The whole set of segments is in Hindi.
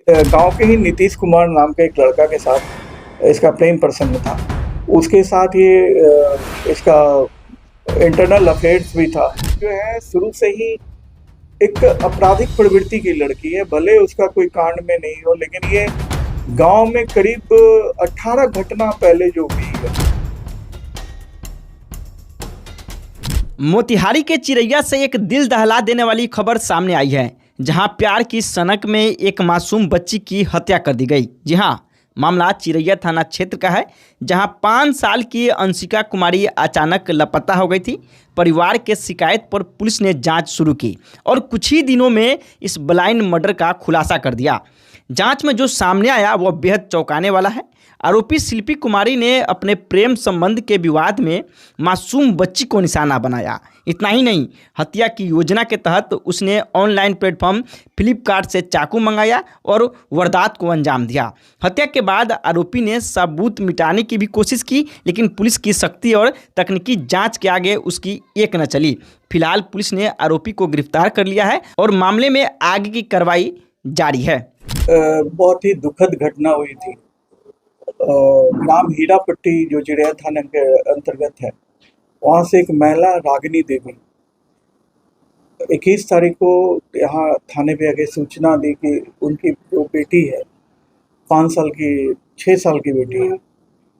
गांव के ही नीतीश कुमार नाम के एक लड़का के साथ इसका प्रेम प्रसंग था। उसके साथ ये इसका इंटरनल अफेयर्स भी था। जो है शुरू से ही एक आपराधिक प्रवृत्ति की लड़की है, भले उसका कोई कांड में नहीं हो, लेकिन ये गांव में करीब 18 घटना पहले जो हुई है। मोतिहारी के चिरैया से एक दिल दहला देने वाली खबर सामने आई है, जहां प्यार की सनक में एक मासूम बच्ची की हत्या कर दी गई। जी हां, मामला चिरैया थाना क्षेत्र का है, जहां 5 साल की अंशिका कुमारी अचानक लापता हो गई थी। परिवार के शिकायत पर पुलिस ने जांच शुरू की और कुछ ही दिनों में इस ब्लाइंड मर्डर का खुलासा कर दिया। जांच में जो सामने आया वह बेहद चौंकाने वाला है। आरोपी शिल्पी कुमारी ने अपने प्रेम संबंध के विवाद में मासूम बच्ची को निशाना बनाया। इतना ही नहीं, हत्या की योजना के तहत उसने ऑनलाइन प्लेटफॉर्म फ्लिपकार्ट से चाकू मंगाया और वारदात को अंजाम दिया। हत्या के बाद आरोपी ने सबूत मिटाने की भी कोशिश की, लेकिन पुलिस की सख्ती और तकनीकी जांच के आगे उसकी एक न चली। फिलहाल पुलिस ने आरोपी को गिरफ्तार कर लिया है और मामले में आगे की कार्रवाई जारी है। बहुत ही दुखद घटना हुई थी। ग्राम हीरापट्टी जो चिड़िया थाना के अंतर्गत है, वहाँ से एक महिला रागिनी देवी 21 तारीख को यहाँ थाने पे आके सूचना दी कि उनकी जो बेटी है 5 साल की 6 साल की बेटी है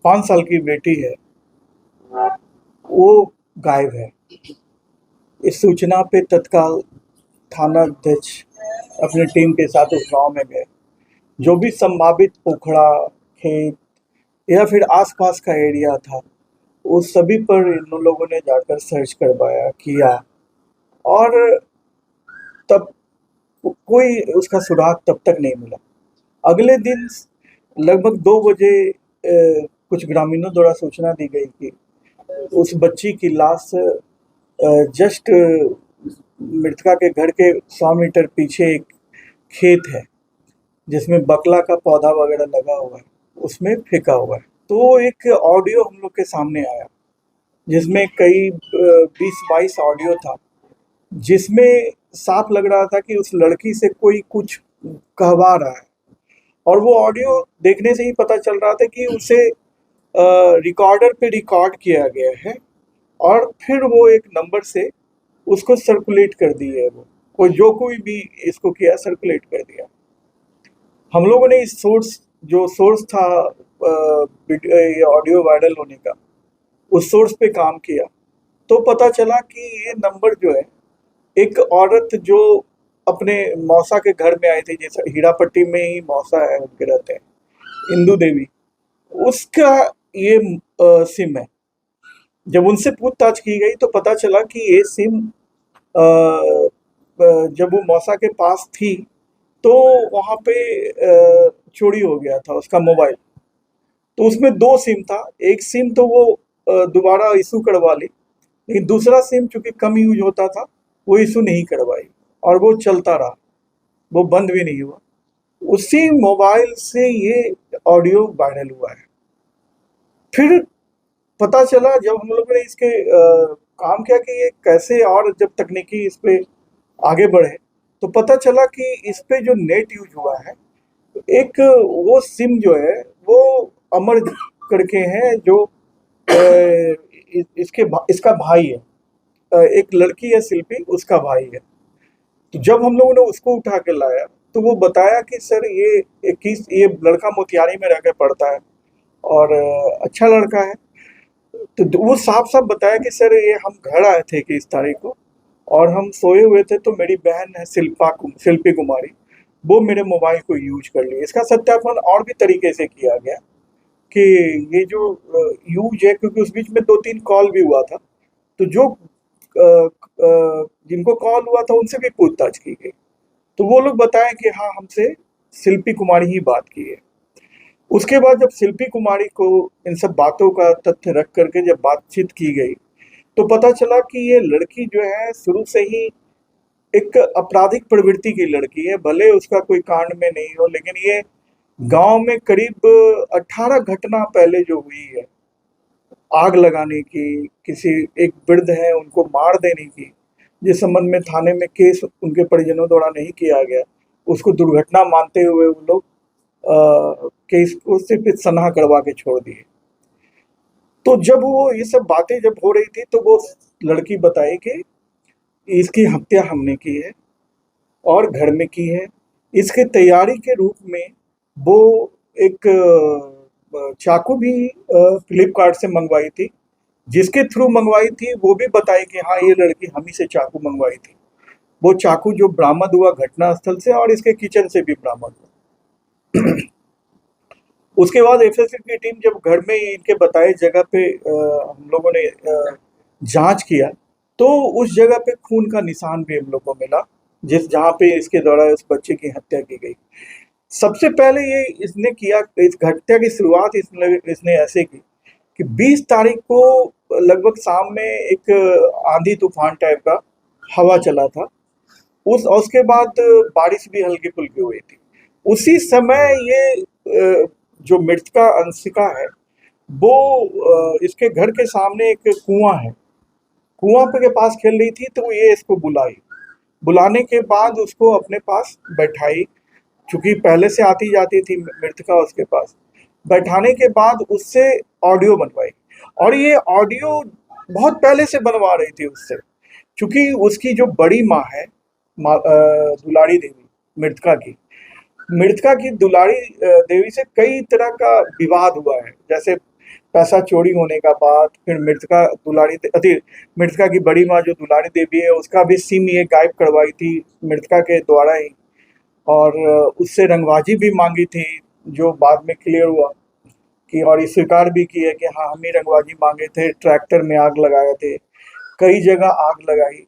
5 साल की बेटी है, वो गायब है। इस सूचना पे तत्काल थाना अध्यक्ष अपनी टीम के साथ उस गांव में गए। जो भी संभावित पोखड़ा, खेत या फिर आसपास का एरिया था, उस सभी पर इन लोगों ने जाकर सर्च करवाया किया, और तब कोई उसका सुराग तब तक नहीं मिला। अगले दिन लगभग 2 बजे कुछ ग्रामीणों द्वारा सूचना दी गई कि उस बच्ची की लाश जस्ट मृतका के घर के 100 मीटर पीछे एक खेत है जिसमें बकला का पौधा वगैरह लगा हुआ है, उसमें फेंका हुआ है। तो एक ऑडियो हम लोग के सामने आया, जिसमें कई 20-22 ऑडियो था, जिसमें साफ लग रहा था कि उस लड़की से कोई कुछ कहवा रहा है। और वो ऑडियो देखने से ही पता चल रहा था कि उसे रिकॉर्डर पे रिकॉर्ड किया गया है और फिर वो एक नंबर से उसको सर्कुलेट कर दी है। वो जो कोई भी इसको किया, सर्कुलेट कर दिया। हम लोगों ने इस सोर्स था ये ऑडियो वायरल होने का, उस सोर्स पे काम किया। तो पता चला कि ये नंबर जो है, एक औरत जो अपने मौसा के घर में आई थी, जैसे हीरापट्टी में ही मौसा है, उनके रहते हैं, इंदू देवी, उसका ये सिम है। जब उनसे पूछताछ की गई तो पता चला कि ये सिम जब वो मौसा के पास थी तो वहाँ पे चोरी हो गया था उसका मोबाइल। तो उसमें 2 सिम था। एक सिम तो वो दोबारा इशू करवा ली, लेकिन दूसरा सिम चूंकि कम यूज होता था, वो इशू नहीं करवाई और वो चलता रहा, वो बंद भी नहीं हुआ। उसी मोबाइल से ये ऑडियो वायरल हुआ है। फिर पता चला जब हम लोगों ने इसके काम किया कि ये कैसे, और जब तकनीकी इस पे आगे बढ़े तो पता चला कि इस पे जो नेट यूज हुआ है, एक वो सिम जो है वो अमर करके है, जो इसका भाई है, एक लड़की है शिल्पी, उसका भाई है। तो जब हम लोगों ने उसको उठा के लाया तो वो बताया कि सर ये लड़का मोतिहारी में रह के पढ़ता है और अच्छा लड़का है। तो वो साफ साफ बताया कि सर ये हम घर आए थे 21 तारीख को और हम सोए हुए थे, तो मेरी बहन है शिल्पी कुमारी, वो मेरे मोबाइल को यूज कर लिया। इसका सत्यापन और भी तरीके से किया गया कि ये जो यूज है, क्योंकि उस बीच में 2-3 कॉल भी हुआ था, तो जो जिनको कॉल हुआ था उनसे भी पूछताछ की गई, तो वो लोग बताएं कि हाँ, हमसे शिल्पी कुमारी ही बात की है। उसके बाद जब शिल्पी कुमारी को इन सब बातों का तथ्य रख करके जब बातचीत की गई तो पता चला कि ये लड़की जो है शुरू से ही एक आपराधिक प्रवृत्ति की लड़की है, भले उसका कोई कांड में नहीं हो, लेकिन ये गांव में करीब 18 घटना पहले जो हुई है, आग लगाने की, किसी एक वृद्ध है उनको मार देने की, जिस संबंध में थाने में केस उनके परिजनों द्वारा नहीं किया गया, उसको दुर्घटना मानते हुए वो लोग केस को सिर्फ सनहा करवा के छोड़ दिए। तो जब वो ये सब बातें जब हो रही थी तो वो लड़की बताई कि इसकी हत्या हमने की है और घर में की है। इसके तैयारी के रूप में वो एक चाकू भी फ्लिपकार्ट से मंगवाई थी, जिसके थ्रू मंगवाई थी वो भी बताई कि हाँ ये लड़की हम ही से चाकू मंगवाई थी। वो चाकू जो बरामद हुआ घटना स्थल से और इसके किचन से भी बरामद हुआ। उसके बाद एफएसएल की टीम जब घर में इनके बताए जगह पे हम लोगों ने जांच किया तो उस जगह पे खून का निशान भी हम लोग को मिला, जहाँ पे इसके द्वारा उस बच्चे की हत्या की गई। सबसे पहले ये इसने किया, इस हत्या की शुरुआत इसने ऐसे की कि 20 तारीख को लगभग शाम में एक आंधी तूफान टाइप का हवा चला था। उसके बाद बारिश भी हल्की फुल्की हुई थी। उसी समय ये जो मृतका अंशिका है वो इसके घर के सामने एक कुआं है, कुआं के पास खेल रही थी तो ये इसको बुलाई। बुलाने के बाद उसको अपने पास बैठाई, क्योंकि पहले से आती जाती थी मृतका उसके पास। बैठाने के बाद उससे ऑडियो बनवाई और ये ऑडियो बहुत पहले से बनवा रही थी उससे, क्योंकि उसकी जो बड़ी माँ है दुलारी देवी मृतका की दुलारी देवी से कई तरह का विवाद हुआ है, जैसे पैसा चोरी होने का बात, फिर मृतका की बड़ी माँ जो दुलारी देवी है उसका भी सिम ये गायब करवाई थी मृतका के द्वारा ही, और उससे रंगबाजी भी मांगी थी जो बाद में क्लियर हुआ कि, और ये स्वीकार भी की है कि हाँ हम ही रंगबाजी मांगे थे, ट्रैक्टर में आग लगाए थे, कई जगह आग लगाई।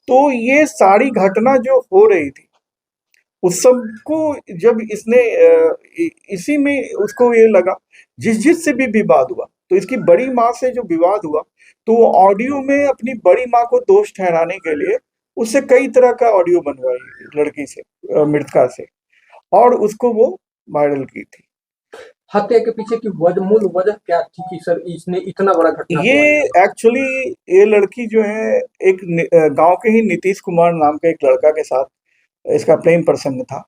तो ये सारी घटना जो हो रही थी उस सबको जब इसने इसी में उसको ये लगा, जिस से भी विवाद हुआ तो इसकी बड़ी माँ से जो विवाद हुआ तो वो ऑडियो में अपनी बड़ी माँ को दोष ठहराने के लिए उससे कई तरह का ऑडियो बनवाई लड़की से, मृतका से, और उसको वो वायरल की थी। हत्या के पीछे की मूल वजह क्या थी कि सर इसने इतना बड़ा घटना ये एक्चुअली ये लड़की जो है एक गांव के ही नीतीश कुमार नाम के एक लड़का के साथ इसका प्रेम प्रसंग था।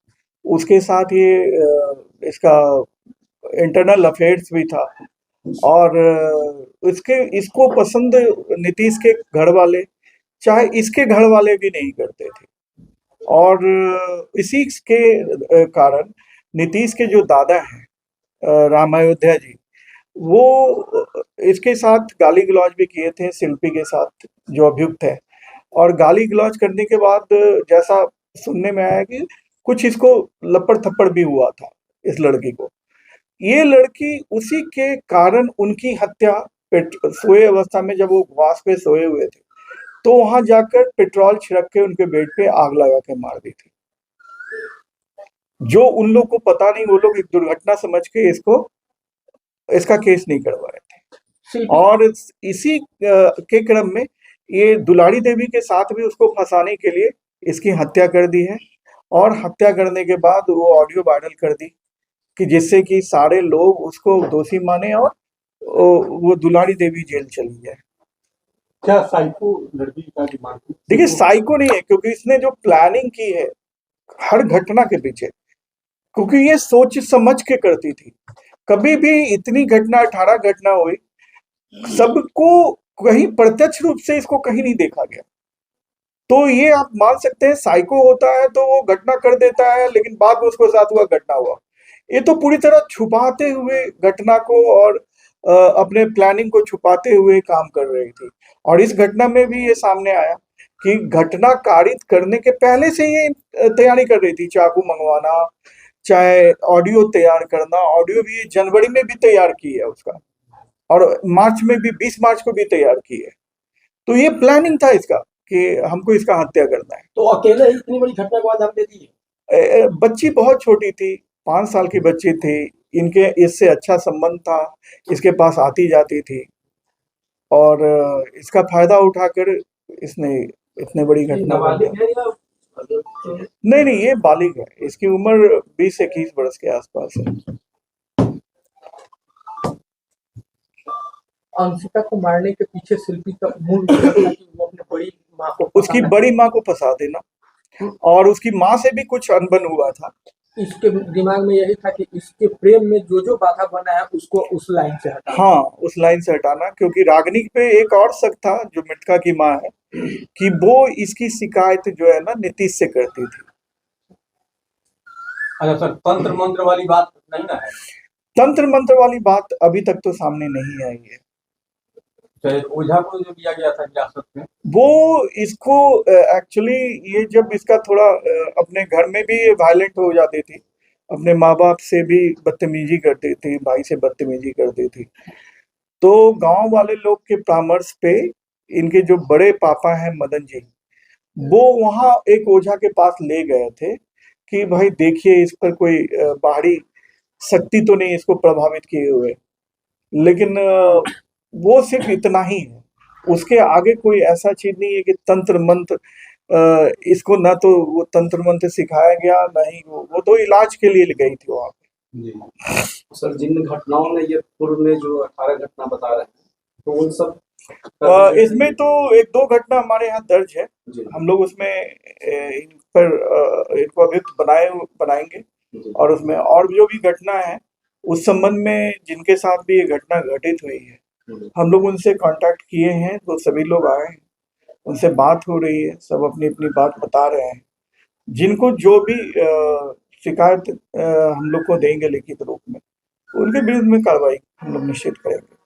उसके साथ ये इसका इंटरनल अफेयर्स भी था और इसको पसंद नीतीश के घर वाले, चाहे इसके घर वाले भी नहीं करते थे, और इसी के कारण नीतीश के जो दादा हैं राम अयोध्या जी, वो इसके साथ गाली गलौज भी किए थे शिल्पी के साथ जो अभियुक्त है, और गाली गलौज करने के बाद जैसा सुनने में आया कि कुछ इसको लपड़ थप्पड़ भी हुआ था इस लड़की को। ये लड़की उसी के कारण उनकी हत्या सोए अवस्था में, जब वो उपवास पे सोए हुए थे तो वहां जाकर पेट्रोल छिड़क के उनके बेड पे आग लगा के मार दी थी। जो उन लोग को पता नहीं, वो लोग एक दुर्घटना समझ के इसका केस नहीं करवा रहे थे, और इसी के क्रम में ये दुलारी देवी के साथ भी उसको फंसाने के लिए इसकी हत्या कर दी है, और हत्या करने के बाद वो ऑडियो वायरल कर दी कि जिससे कि सारे लोग उसको दोषी माने और वो दुलारी देवी जेल चली जाए। क्या साइको लड़की का दिमाग? देखिए साइको नहीं है, क्योंकि इसने जो प्लानिंग की है हर घटना के पीछे, क्योंकि ये सोच समझ के करती थी। कभी भी इतनी घटना 18 घटना हुई, सबको कहीं प्रत्यक्ष रूप से इसको कहीं नहीं देखा गया, तो ये आप मान सकते हैं साइको होता है तो वो घटना कर देता है लेकिन बाद में उसके साथ हुआ घटना हुआ। ये तो पूरी तरह छुपाते हुए घटना को और अपने प्लानिंग को छुपाते हुए काम कर रही थी, और इस घटना में भी ये सामने आया कि घटना कारित करने के पहले से ये तैयारी कर रही थी, चाकू मंगवाना, चाहे ऑडियो तैयार करना। ऑडियो भी जनवरी में भी तैयार की है उसका, और मार्च में भी 20 मार्च को भी तैयार की है। तो ये प्लानिंग था इसका कि हमको इसका हत्या करना है। तो अकेले ही इतनी बड़ी घटना को अंजाम दे दी? बच्ची बहुत छोटी थी, 5 साल की बच्ची थी, इनके इससे अच्छा संबंध था, इसके पास आती जाती थी, और इसका फायदा उठाकर इसने इतने बड़ी घटना कर दी। नहीं, ये बालिग है, इसकी उम्र 20 से 21 वर्ष के आसपास है। अंशिका को मारने के पीछे शिल्पी का मूल वजह था कि वो अपनी बड़ी माँ को उसकी बड़ी माँ को फंसा देना, और उसकी माँ से भी कुछ अनबन हुआ था। इसके दिमाग में यही था कि इसके प्रेम में जो जो बाधा बना है उसको उस लाइन से हटा। हाँ, उस लाइन से हटाना, क्योंकि रागिनी पे एक और शक था जो मृतका की माँ है कि वो इसकी शिकायत जो है ना नीतीश से करती थी। अच्छा सर, तंत्र मंत्र वाली बात नहीं ना है? तंत्र मंत्र वाली बात अभी तक तो सामने नहीं आई है। चाहे ओझा को जो दिया गया था हिरासत में, वो इसको एक्चुअली ये जब इसका थोड़ा अपने घर में भी वायलेंट हो जाती थी, अपने माँ बाप से भी बदतमीजी करती थी, भाई से बदतमीजी करती थी, तो गांव वाले लोग के परामर्श पे इनके जो बड़े पापा हैं मदन जी, वो वहाँ एक ओझा के पास ले गए थे कि भाई देखिए इस पर कोई बाहरी शक्ति तो नहीं इसको प्रभावित किए हुए, लेकिन वो सिर्फ इतना ही है, उसके आगे कोई ऐसा चीज नहीं है कि तंत्र मंत्र। इसको ना तो वो तंत्र मंत्र सिखाया गया, ना ही वो तो इलाज के लिए गई थी वहां पे। जी सर, जिन घटनाओं में ये पूर्व में जो 18 घटना बता रहे हैं, तो उन सब इसमें तो एक दो घटना हमारे यहाँ दर्ज है, जी हम लोग उसमें इन पर इनको अभियुक्त बनाएंगे, जी और उसमें और जो भी घटना है उस संबंध में जिनके साथ भी ये घटना घटित हुई है, जी। हम लोग उनसे कांटेक्ट किए हैं, तो सभी लोग आए हैं, उनसे बात हो रही है, सब अपनी अपनी बात बता रहे हैं। जिनको जो भी शिकायत हम लोग को देंगे लिखित रूप में, उनके विरुद्ध में कार्रवाई हम लोग निश्चित करेंगे।